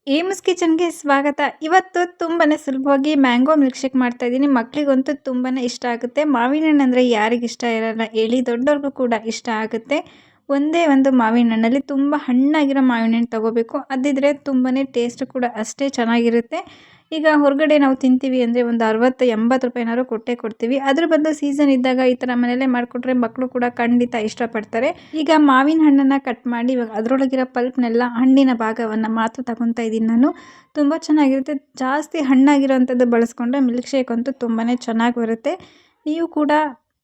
AIIMS ಕಿಚನ್‌ಗೆ ಸ್ವಾಗತ. ಇವತ್ತು ತುಂಬಾನೇ ಸುಲಭವಾಗಿ ಮ್ಯಾಂಗೋ ಮಿಲ್ಕ್ ಶೇಕ್ ಮಾಡ್ತಾ ಇದ್ದೀನಿ. ಮಕ್ಕಳಿಗಂತೂ ತುಂಬಾನೇ ಇಷ್ಟ ಆಗುತ್ತೆ. ಮಾವಿನ ಹಣ್ಣು ಅಂದರೆ ಯಾರಿಗಿಷ್ಟ ಇರಲ್ಲ ಹೇಳಿ? ದೊಡ್ಡವ್ರಿಗೂ ಕೂಡ ಇಷ್ಟ ಆಗುತ್ತೆ. ಒಂದೇ ಒಂದು ಮಾವಿನ ಹಣ್ಣಲ್ಲಿ ತುಂಬ ಹಣ್ಣಾಗಿರೋ ಮಾವಿನ ಹಣ್ಣು ತಗೋಬೇಕು. ಅದಿದ್ರೆ ತುಂಬಾನೇ ಟೇಸ್ಟ್ ಕೂಡ ಅಷ್ಟೇ ಚೆನ್ನಾಗಿರುತ್ತೆ. ಈಗ ಹೊರಗಡೆ ನಾವು ತಿಂತೀವಿ ಅಂದರೆ ಒಂದು 60-80 ರೂಪಾಯಿನಾದ್ರು ಕೊಟ್ಟೇ ಕೊಡ್ತೀವಿ. ಅದ್ರ ಬದಲು ಸೀಸನ್ ಇದ್ದಾಗ ಈ ಥರ ಮನೆಯಲ್ಲೇ ಮಾಡಿಕೊಟ್ರೆ ಮಕ್ಕಳು ಕೂಡ ಖಂಡಿತ ಇಷ್ಟಪಡ್ತಾರೆ. ಈಗ ಮಾವಿನ ಹಣ್ಣನ್ನು ಕಟ್ ಮಾಡಿ ಇವಾಗ ಅದರೊಳಗಿರೋ ಪಲ್ಪ್ನೆಲ್ಲ ಹಣ್ಣಿನ ಭಾಗವನ್ನು ಮಾತ್ರ ತಗೊತಾ ಇದ್ದೀನಿ ನಾನು. ತುಂಬ ಚೆನ್ನಾಗಿರುತ್ತೆ. ಜಾಸ್ತಿ ಹಣ್ಣಾಗಿರೋವಂಥದ್ದು ಬಳಸ್ಕೊಂಡ್ರೆ ಮಿಲ್ಕ್ ಶೇಕ್ ಅಂತೂ ತುಂಬಾ ಚೆನ್ನಾಗಿ ಬರುತ್ತೆ. ನೀವು ಕೂಡ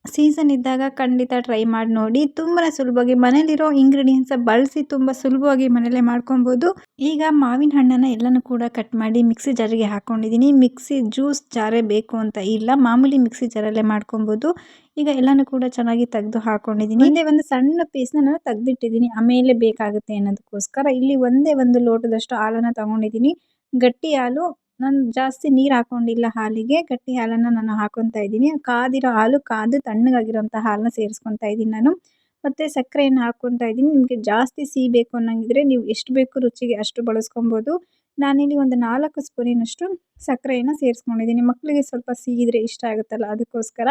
ಸೀಸನ್ ಇದ್ದಾಗ ಖಂಡಿತ ಟ್ರೈ ಮಾಡಿ ನೋಡಿ. ತುಂಬಾ ಸುಲಭವಾಗಿ ಮನೇಲಿರೋ ಇಂಗ್ರೀಡಿಯೆಂಟ್ಸ ಬಳಸಿ ತುಂಬ ಸುಲಭವಾಗಿ ಮನೆಯಲ್ಲೇ ಮಾಡ್ಕೊಬೋದು. ಈಗ ಮಾವಿನ ಹಣ್ಣನ್ನು ಎಲ್ಲನೂ ಕೂಡ ಕಟ್ ಮಾಡಿ ಮಿಕ್ಸಿ ಜಾರಿಗೆ ಹಾಕ್ಕೊಂಡಿದ್ದೀನಿ. ಮಿಕ್ಸಿ ಜ್ಯೂಸ್ ಜಾರೇ ಬೇಕು ಅಂತ ಇಲ್ಲ, ಮಾಮೂಲಿ ಮಿಕ್ಸಿ ಜಾರಲ್ಲೇ ಮಾಡ್ಕೊಬೋದು. ಈಗ ಎಲ್ಲನೂ ಕೂಡ ಚೆನ್ನಾಗಿ ತೆಗೆದು ಹಾಕ್ಕೊಂಡಿದ್ದೀನಿ. ಒಂದೇ ಒಂದು ಸಣ್ಣ ಪೀಸ್ನ ನಾನು ತೆಗೆದಿಟ್ಟಿದ್ದೀನಿ, ಆಮೇಲೆ ಬೇಕಾಗುತ್ತೆ ಅನ್ನೋದಕ್ಕೋಸ್ಕರ. ಇಲ್ಲಿ ಒಂದೇ ಒಂದು ಲೋಟದಷ್ಟು ಹಾಲನ್ನು ತಗೊಂಡಿದ್ದೀನಿ. ಗಟ್ಟಿ ಹಾಲು, ನಾನು ಜಾಸ್ತಿ ನೀರು ಹಾಕ್ಕೊಂಡಿಲ್ಲ ಹಾಲಿಗೆ. ಗಟ್ಟಿ ಹಾಲನ್ನು ನಾನು ಹಾಕ್ಕೊತಾ ಇದ್ದೀನಿ. ಕಾದಿರೋ ಹಾಲು, ಕಾದು ತಣ್ಣಗಾಗಿರೋಂಥ ಹಾಲನ್ನ ಸೇರಿಸ್ಕೊತಾ ಇದ್ದೀನಿ ನಾನು. ಮತ್ತು ಸಕ್ಕರೆಯನ್ನು ಹಾಕ್ಕೊತಾ ಇದ್ದೀನಿ. ನಿಮಗೆ ಜಾಸ್ತಿ ಸಿಹಿ ಬೇಕು ಅನ್ನೋಂಗಿದ್ರೆ ನೀವು ಎಷ್ಟು ಬೇಕು ರುಚಿಗೆ ಅಷ್ಟು ಬಳಸ್ಕೊಬೋದು. ನಾನಿಲ್ಲಿ ಒಂದು 4 ಸ್ಪೂನಿನಷ್ಟು ಸಕ್ಕರೆಯನ್ನು ಸೇರಿಸ್ಕೊಂಡಿದ್ದೀನಿ. ಮಕ್ಕಳಿಗೆ ಸ್ವಲ್ಪ ಸಿಹಿ ಇದ್ರೆ ಇಷ್ಟ ಆಗುತ್ತಲ್ಲ, ಅದಕ್ಕೋಸ್ಕರ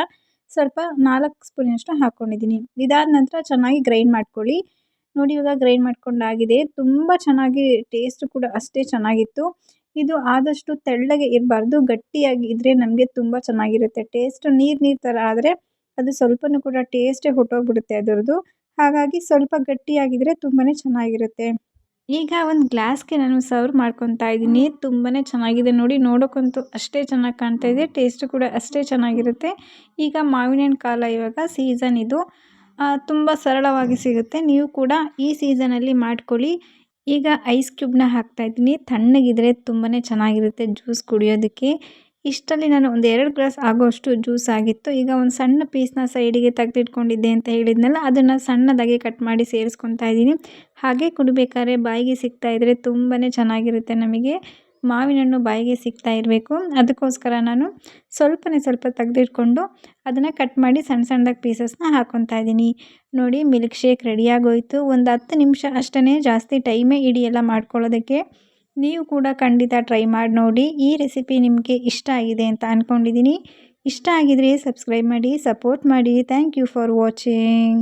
ಸ್ವಲ್ಪ 4 ಸ್ಪೂನಿನಷ್ಟು ಹಾಕ್ಕೊಂಡಿದ್ದೀನಿ. ಇದಾದ ನಂತರ ಚೆನ್ನಾಗಿ ಗ್ರೈಂಡ್ ಮಾಡ್ಕೊಳ್ಳಿ. ನೋಡಿ, ಇವಾಗ ಗ್ರೈಂಡ್ ಮಾಡ್ಕೊಂಡಾಗಿದೆ. ತುಂಬ ಚೆನ್ನಾಗಿ ಟೇಸ್ಟ್ ಕೂಡ ಅಷ್ಟೇ ಚೆನ್ನಾಗಿತ್ತು. ಇದು ಆದಷ್ಟು ತೆಳ್ಳಗೆ ಇರಬಾರ್ದು, ಗಟ್ಟಿಯಾಗಿ ಇದ್ದರೆ ನಮಗೆ ತುಂಬ ಚೆನ್ನಾಗಿರುತ್ತೆ. ಟೇಸ್ಟ್ ನೀರು ಥರ ಆದರೆ ಅದು ಸ್ವಲ್ಪನೂ ಕೂಡ ಟೇಸ್ಟೇ ಹೊರ್ಟೋಗ್ಬಿಡುತ್ತೆ ಅದರದ್ದು. ಹಾಗಾಗಿ ಸ್ವಲ್ಪ ಗಟ್ಟಿಯಾಗಿದ್ದರೆ ತುಂಬಾ ಚೆನ್ನಾಗಿರುತ್ತೆ. ಈಗ ಒಂದು ಗ್ಲಾಸ್ಗೆ ನಾನು ಸರ್ವ್ ಮಾಡ್ಕೊತಾ ಇದ್ದೀನಿ. ತುಂಬಾ ಚೆನ್ನಾಗಿದೆ ನೋಡಿ, ನೋಡೋಕ್ಕಂತೂ ಅಷ್ಟೇ ಚೆನ್ನಾಗಿ ಕಾಣ್ತಾ ಇದೆ. ಟೇಸ್ಟ್ ಕೂಡ ಅಷ್ಟೇ ಚೆನ್ನಾಗಿರುತ್ತೆ. ಈಗ ಮಾವಿನ ಹಣ್ಣು ಕಾಲ, ಇವಾಗ ಸೀಸನ್ ಇದು. ತುಂಬ ಸರಳವಾಗಿ ಸಿಗುತ್ತೆ. ನೀವು ಕೂಡ ಈ ಸೀಸನಲ್ಲಿ ಮಾಡ್ಕೊಳ್ಳಿ. ಈಗ ಐಸ್ ಕ್ಯೂಬ್ನ ಹಾಕ್ತಾಯಿದ್ದೀನಿ. ತಣ್ಣಗಿದ್ರೆ ತುಂಬಾ ಚೆನ್ನಾಗಿರುತ್ತೆ ಜ್ಯೂಸ್ ಕುಡಿಯೋದಕ್ಕೆ. ಇಷ್ಟರಲ್ಲಿ ನಾನು ಒಂದು 2 ಗ್ಲಾಸ್ ಆಗೋಷ್ಟು ಜ್ಯೂಸ್ ಆಗಿತ್ತು. ಈಗ ಒಂದು ಸಣ್ಣ ಪೀಸ್ನ ಸೈಡಿಗೆ ತೆಗೆದಿಟ್ಕೊಂಡಿದ್ದೆ ಅಂತ ಹೇಳಿದ್ನಲ್ಲ, ಅದನ್ನು ಸಣ್ಣದಾಗಿ ಕಟ್ ಮಾಡಿ ಸೇರಿಸ್ಕೊತಾ ಇದ್ದೀನಿ. ಹಾಗೆ ಕುಡಿಬೇಕಾದ್ರೆ ಬಾಯಿಗೆ ಸಿಗ್ತಾ ಇದ್ದರೆ ತುಂಬಾ ಚೆನ್ನಾಗಿರುತ್ತೆ. ನಮಗೆ ಮಾವಿನ ಹಣ್ಣು ಬಾಯಿಗೆ ಸಿಗ್ತಾ ಇರಬೇಕು, ಅದಕ್ಕೋಸ್ಕರ ನಾನು ಸ್ವಲ್ಪ ತೆಗೆದಿಟ್ಕೊಂಡು ಅದನ್ನು ಕಟ್ ಮಾಡಿ ಸಣ್ಣ ಸಣ್ಣದಾಗಿ ಪೀಸಸ್ನ ಹಾಕ್ಕೊತಾ ಇದ್ದೀನಿ. ನೋಡಿ, ಮಿಲ್ಕ್ ಶೇಕ್ ರೆಡಿಯಾಗೋಯಿತು. ಒಂದು 10 ನಿಮಿಷ ಅಷ್ಟೇ, ಜಾಸ್ತಿ ಟೈಮೇ ಹಿಡಿಯಲ್ಲ ಮಾಡ್ಕೊಳ್ಳೋದಕ್ಕೆ. ನೀವು ಕೂಡ ಖಂಡಿತ ಟ್ರೈ ಮಾಡಿ ನೋಡಿ. ಈ ರೆಸಿಪಿ ನಿಮಗೆ ಇಷ್ಟ ಆಗಿದೆ ಅಂತ ಅಂದ್ಕೊಂಡಿದ್ದೀನಿ. ಇಷ್ಟ ಆಗಿದರೆ ಸಬ್ಸ್ಕ್ರೈಬ್ ಮಾಡಿ, ಸಪೋರ್ಟ್ ಮಾಡಿ. Thank you for watching.